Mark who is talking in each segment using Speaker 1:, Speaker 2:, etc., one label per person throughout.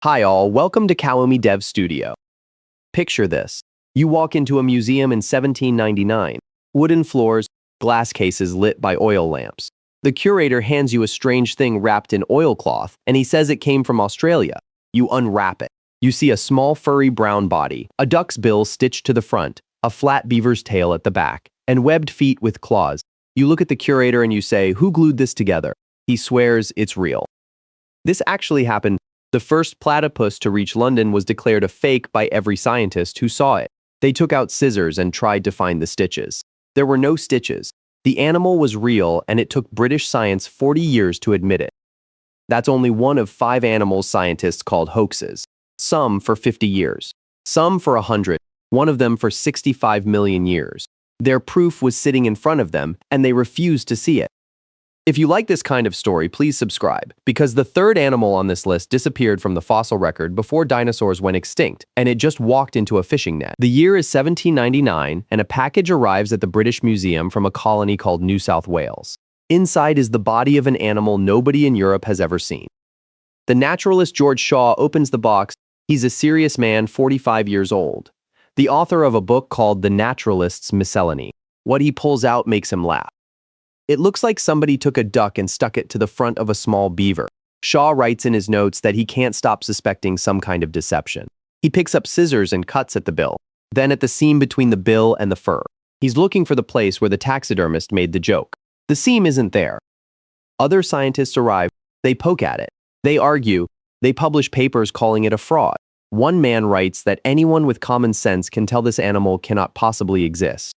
Speaker 1: Hi all, welcome to Kaomi Dev Studio. Picture this. You walk into a museum in 1799. Wooden floors, glass cases lit by oil lamps. The curator hands you a strange thing wrapped in oilcloth, and he says it came from Australia. You unwrap it. You see a small furry brown body, a duck's bill stitched to the front, a flat beaver's tail at the back, and webbed feet with claws. You look at the curator and you say, "Who glued this together?" He swears it's real. This actually happened. The first platypus to reach London was declared a fake by every scientist who saw it. They took out scissors and tried to find the stitches. There were no stitches. The animal was real, and it took British science 40 years to admit it. That's only one of 5 animals scientists called hoaxes. Some for 50 years. Some for 100. One of them for 65 million years. Their proof was sitting in front of them, and they refused to see it. If you like this kind of story, please subscribe, because the third animal on this list disappeared from the fossil record before dinosaurs went extinct, and it just walked into a fishing net. The year is 1799, and a package arrives at the British Museum from a colony called New South Wales. Inside is the body of an animal nobody in Europe has ever seen. The naturalist George Shaw opens the box. He's a serious man, 45 years old. The author of a book called The Naturalist's Miscellany. What he pulls out makes him laugh. It looks like somebody took a duck and stuck it to the front of a small beaver. Shaw writes in his notes that he can't stop suspecting some kind of deception. He picks up scissors and cuts at the bill, then at the seam between the bill and the fur. He's looking for the place where the taxidermist made the joke. The seam isn't there. Other scientists arrive. They poke at it. They argue. They publish papers calling it a fraud. One man writes that anyone with common sense can tell this animal cannot possibly exist.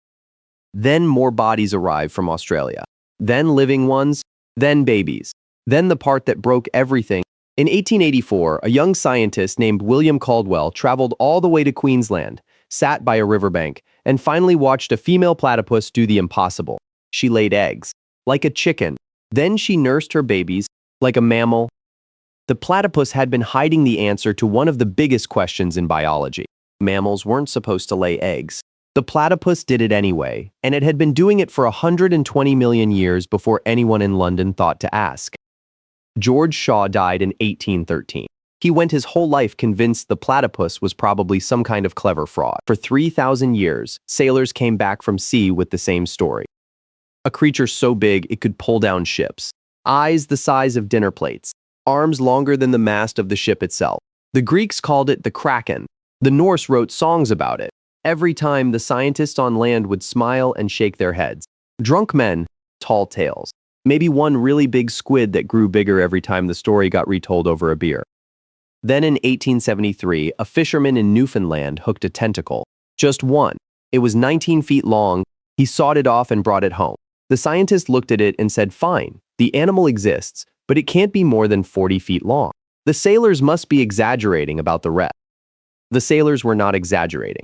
Speaker 1: Then more bodies arrive from Australia. Then living ones, then babies, then the part that broke everything. In 1884, a young scientist named William Caldwell traveled all the way to Queensland, sat by a riverbank, and finally watched a female platypus do the impossible. She laid eggs, like a chicken. Then she nursed her babies, like a mammal. The platypus had been hiding the answer to one of the biggest questions in biology. Mammals weren't supposed to lay eggs. The platypus did it anyway, and it had been doing it for 120 million years before anyone in London thought to ask. George Shaw died in 1813. He went his whole life convinced the platypus was probably some kind of clever fraud. For 3,000 years, sailors came back from sea with the same story. A creature so big it could pull down ships. Eyes the size of dinner plates. Arms longer than the mast of the ship itself. The Greeks called it the Kraken. The Norse wrote songs about it. Every time, the scientists on land would smile and shake their heads. Drunk men, tall tales. Maybe one really big squid that grew bigger every time the story got retold over a beer. Then in 1873, a fisherman in Newfoundland hooked a tentacle. Just one. It was 19 feet long. He sawed it off and brought it home. The scientist looked at it and said, "Fine, the animal exists, but it can't be more than 40 feet long. The sailors must be exaggerating about the rest." The sailors were not exaggerating.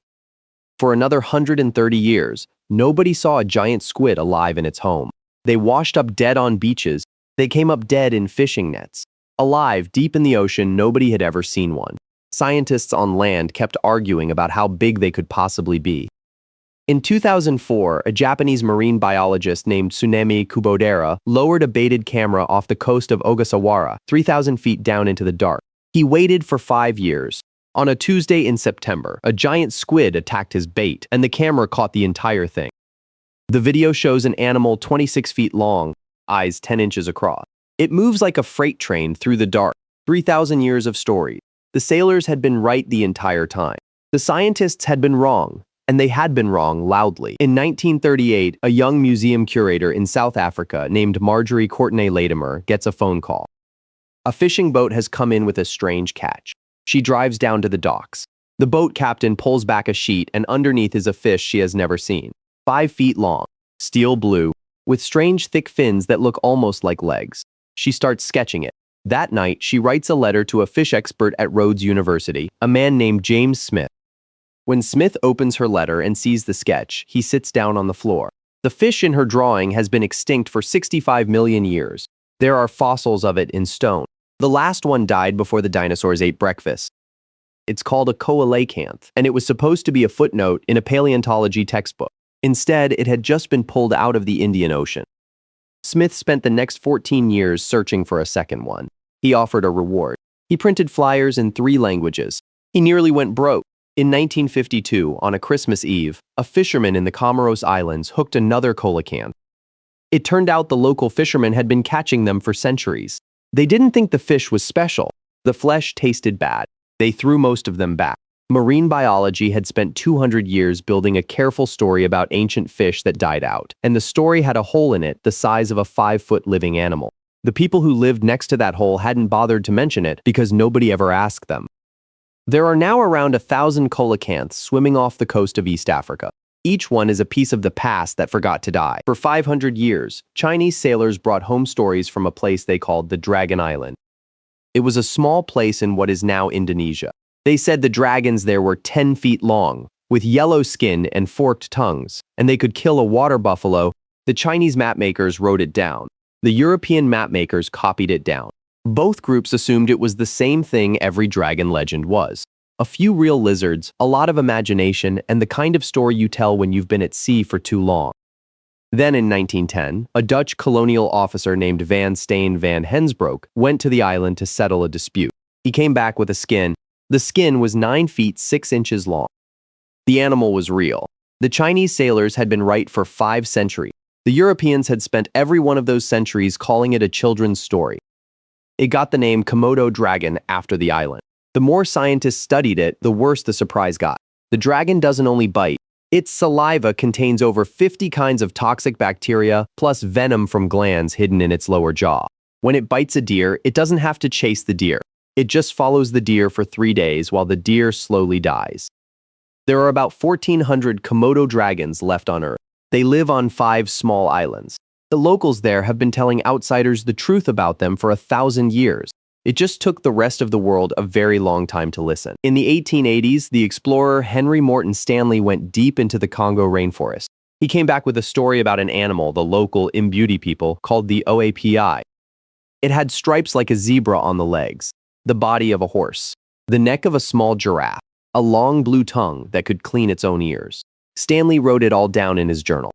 Speaker 1: For another 130 years, nobody saw a giant squid alive in its home. They washed up dead on beaches. They came up dead in fishing nets. Alive deep in the ocean, nobody had ever seen one. Scientists on land kept arguing about how big they could possibly be. In 2004, a Japanese marine biologist named Tsunemi Kubodera lowered a baited camera off the coast of Ogasawara, 3,000 feet down into the dark. He waited for 5 years. On a Tuesday in September, a giant squid attacked his bait, and the camera caught the entire thing. The video shows an animal 26 feet long, eyes 10 inches across. It moves like a freight train through the dark. 3,000 years of stories. The sailors had been right the entire time. The scientists had been wrong, and they had been wrong loudly. In 1938, a young museum curator in South Africa named Marjorie Courtenay-Latimer gets a phone call. A fishing boat has come in with a strange catch. She drives down to the docks. The boat captain pulls back a sheet, and underneath is a fish she has never seen. 5 feet long, steel blue, with strange thick fins that look almost like legs. She starts sketching it. That night, she writes a letter to a fish expert at Rhodes University, a man named James Smith. When Smith opens her letter and sees the sketch, he sits down on the floor. The fish in her drawing has been extinct for 65 million years. There are fossils of it in stone. The last one died before the dinosaurs ate breakfast. It's called a Coelacanth, and it was supposed to be a footnote in a paleontology textbook. Instead, it had just been pulled out of the Indian Ocean. Smith spent the next 14 years searching for a second one. He offered a reward. He printed flyers in 3 languages. He nearly went broke. In 1952, on a Christmas Eve, a fisherman in the Comoros Islands hooked another coelacanth. It turned out the local fishermen had been catching them for centuries. They didn't think the fish was special. The flesh tasted bad. They threw most of them back. Marine biology had spent 200 years building a careful story about ancient fish that died out, and the story had a hole in it the size of a 5-foot living animal. The people who lived next to that hole hadn't bothered to mention it because nobody ever asked them. There are now around 1,000 coelacanths swimming off the coast of East Africa. Each one is a piece of the past that forgot to die. For 500 years, Chinese sailors brought home stories from a place they called the Dragon Island. It was a small place in what is now Indonesia. They said the dragons there were 10 feet long, with yellow skin and forked tongues, and they could kill a water buffalo. The Chinese mapmakers wrote it down. The European mapmakers copied it down. Both groups assumed it was the same thing every dragon legend was. A few real lizards, a lot of imagination, and the kind of story you tell when you've been at sea for too long. Then in 1910, a Dutch colonial officer named Van Steen van Hensbroek went to the island to settle a dispute. He came back with a skin. The skin was 9 feet 6 inches long. The animal was real. The Chinese sailors had been right for 5 centuries. The Europeans had spent every one of those centuries calling it a children's story. It got the name Komodo dragon after the island. The more scientists studied it, the worse the surprise got. The dragon doesn't only bite. Its saliva contains over 50 kinds of toxic bacteria, plus venom from glands hidden in its lower jaw. When it bites a deer, it doesn't have to chase the deer. It just follows the deer for 3 days while the deer slowly dies. There are about 1,400 Komodo dragons left on Earth. They live on 5 small islands. The locals there have been telling outsiders the truth about them for 1,000 years. It just took the rest of the world a very long time to listen. In the 1880s, the explorer Henry Morton Stanley went deep into the Congo rainforest. He came back with a story about an animal the local Mbuti people called the Okapi. It had stripes like a zebra on the legs, the body of a horse, the neck of a small giraffe, a long blue tongue that could clean its own ears. Stanley wrote it all down in his journal.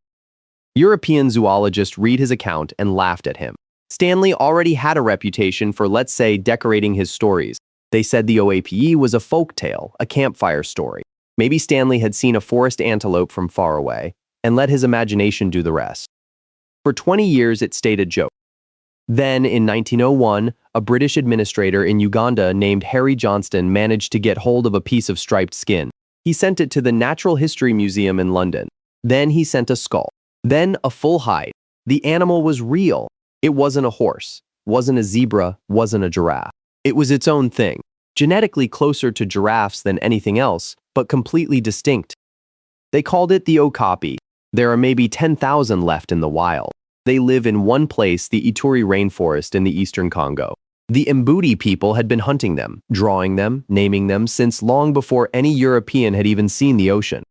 Speaker 1: European zoologists read his account and laughed at him. Stanley already had a reputation for, let's say, decorating his stories. They said the Okapi was a folk tale, a campfire story. Maybe Stanley had seen a forest antelope from far away and let his imagination do the rest. For 20 years, it stayed a joke. Then, in 1901, a British administrator in Uganda named Harry Johnston managed to get hold of a piece of striped skin. He sent it to the Natural History Museum in London. Then he sent a skull. Then a full hide. The animal was real. It wasn't a horse, wasn't a zebra, wasn't a giraffe. It was its own thing, genetically closer to giraffes than anything else, but completely distinct. They called it the Okapi. There are maybe 10,000 left in the wild. They live in one place, the Ituri rainforest in the eastern Congo. The Mbuti people had been hunting them, drawing them, naming them since long before any European had even seen the ocean.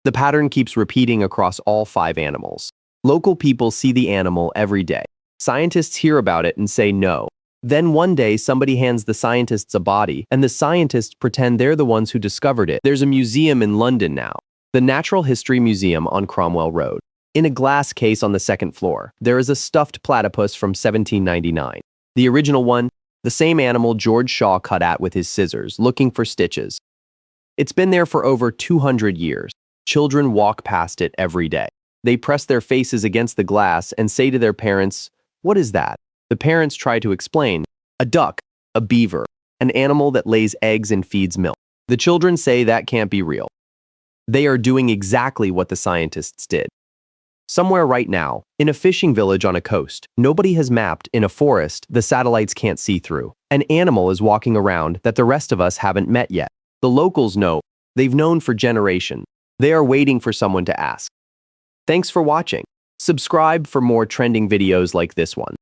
Speaker 1: The pattern keeps repeating across all 5 animals. Local people see the animal every day. Scientists hear about it and say no. Then one day somebody hands the scientists a body, and the scientists pretend they're the ones who discovered it. There's a museum in London now, the Natural History Museum on Cromwell Road. In a glass case on the 2nd floor, there is a stuffed platypus from 1799. The original one, the same animal George Shaw cut at with his scissors, looking for stitches. It's been there for over 200 years. Children walk past it every day. They press their faces against the glass and say to their parents, "What is that?" The parents try to explain. A duck, a beaver, an animal that lays eggs and feeds milk. The children say that can't be real. They are doing exactly what the scientists did. Somewhere right now, in a fishing village on a coast, nobody has mapped in a forest the satellites can't see through. An animal is walking around that the rest of us haven't met yet. The locals know. They've known for generations. They are waiting for someone to ask. Thanks for watching. Subscribe for more trending videos like this one.